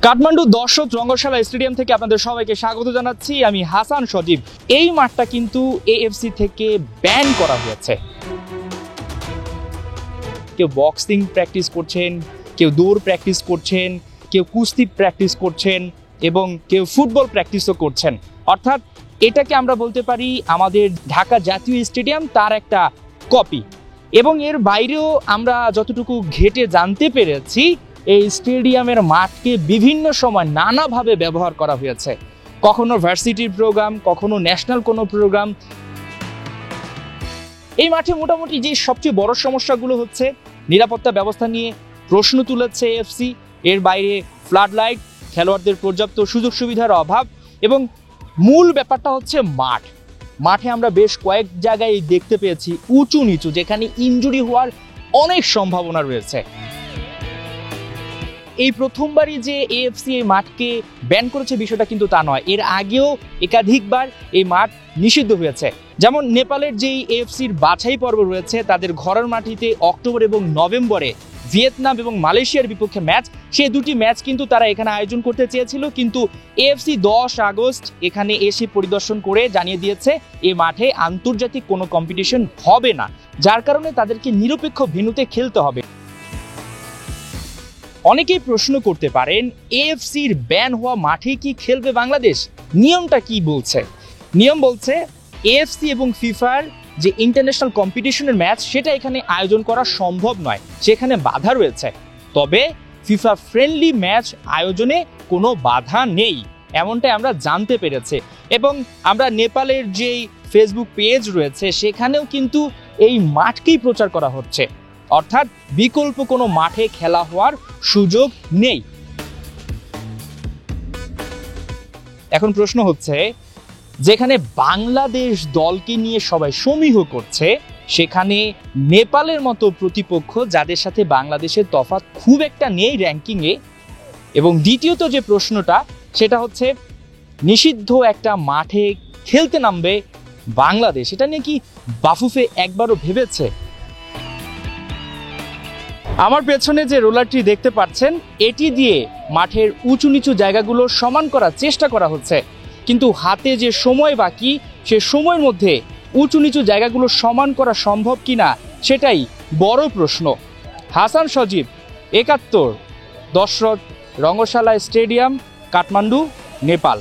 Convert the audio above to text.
কাঠমান্ডু দর্শক রঙ্গশালা স্টেডিয়াম থেকে আপনাদের সবাইকে স্বাগত জানাচ্ছি। আমি হাসান সজীব। এই মাঠটা কিন্তু এএফসি থেকে ব্যান করা হয়েছে। কেউ বক্সিং প্র্যাকটিস করছেন, কেউ দৌড় প্র্যাকটিস করছেন, কেউ কুস্তি প্র্যাকটিস করছেন এবং কেউ ফুটবল প্র্যাকটিসও করছেন। অর্থাৎ এটাকে আমরা বলতে পারি আমাদের ঢাকা জাতীয় স্টেডিয়াম তার একটা কপি। এবং এর বাইরেও আমরা যতটুকু ঘেটে জানতে পেরেছি, এই স্টেডিয়ামের মাঠকে বিভিন্ন সময় নানাভাবে ব্যবহার করা হয়েছে। কখনো ভার্সিটির প্রোগ্রাম, কখনো ন্যাশনাল কোনো প্রোগ্রাম। এই মাঠে মোটামুটি যে সবচেয়ে বড় সমস্যাগুলো হচ্ছে, নিরাপত্তা ব্যবস্থা নিয়ে প্রশ্ন তুলেছে এএফসি। এর বাইরে ফ্লাড লাইট, খেলোয়াড়দের পর্যাপ্ত সুযোগ সুবিধার অভাব এবং মূল ব্যাপারটা হচ্ছে মাঠে আমরা বেশ কয়েক জায়গায় দেখতে পেয়েছি উঁচু নিচু, যেখানে ইনজুরি হওয়ার অনেক সম্ভাবনা রয়েছে। এই প্রথমবারই যে এএফসি এই মাঠকে ব্যান করেছে বিষয়টা কিন্তু তা নয়, এর আগেও একাধিকবার এই মাঠ নিষিদ্ধ হয়েছে। যেমন নেপালের যেই এএফসির বাছাই পর্ব রয়েছে, তাদের ঘরের মাটিতে অক্টোবর এবং নভেম্বরে ভিয়েতনাম এবং মালয়েশিয়ার বিপক্ষে ম্যাচ, সেই দুটি ম্যাচ কিন্তু তারা এখানে আয়োজন করতে চেয়েছিল, কিন্তু এএফসি 10 আগস্ট এখানে এসে পরিদর্শন করে জানিয়ে দিয়েছে এই মাঠে আন্তর্জাতিক কোনো কম্পিটিশন হবে না, যার কারণে তাদেরকে নিরপেক্ষ ভেন্যুতে খেলতে হবে। অনেকেই প্রশ্ন করতে পারেন, এএফসির ব্যান হওয়া মাঠে কি খেলবে বাংলাদেশ? নিয়মটা কি বলছে? নিয়ম বলছে এএফসি এবং ফিফার যে ইন্টারন্যাশনাল কম্পিটিশনের ম্যাচ, সেটা এখানে আয়োজন করা সম্ভব নয়, সেখানে বাধা রয়েছে। তবে ফিফা ফ্রেন্ডলি ম্যাচ আয়োজনে কোনো বাধা নেই, এমনটাই আমরা জানতে পেরেছি। এবং আমরা নেপালের যেই ফেসবুক পেজ রয়েছে, সেখানেও কিন্তু এই মাঠকেই প্রচার করা হচ্ছে, অর্থাৎ বিকল্প কোনো মাঠে খেলা হওয়ার সুযোগ নেই। এখন প্রশ্ন হচ্ছে, যেখানে বাংলাদেশ দলকে নিয়ে সবাই সমীহ করছে, সেখানে নেপালের মতো প্রতিপক্ষ যাদের সাথে বাংলাদেশের তফাৎ খুব একটা নেই র্যাঙ্কিংয়ে। এবং দ্বিতীয়ত যে প্রশ্নটা, সেটা হচ্ছে নিষিদ্ধ একটা মাঠে খেলতে নামবে বাংলাদেশ, এটা নিয়ে কি বাফুফে একবারও ভেবেছে? আমার পেছনে যে রোলারটি দেখতে পাচ্ছেন, এটি দিয়ে মাঠের উঁচু নিচু জায়গাগুলো সমান করার চেষ্টা করা হচ্ছে, কিন্তু হাতে যে সময় বাকি, সে সময়ের মধ্যে উঁচু নিচু জায়গাগুলো সমান করা সম্ভব কিনা সেটাই বড় প্রশ্ন। হাসান সজীব, 71 দর্শক রঙ্গশালা স্টেডিয়াম, কাঠমান্ডু, নেপাল।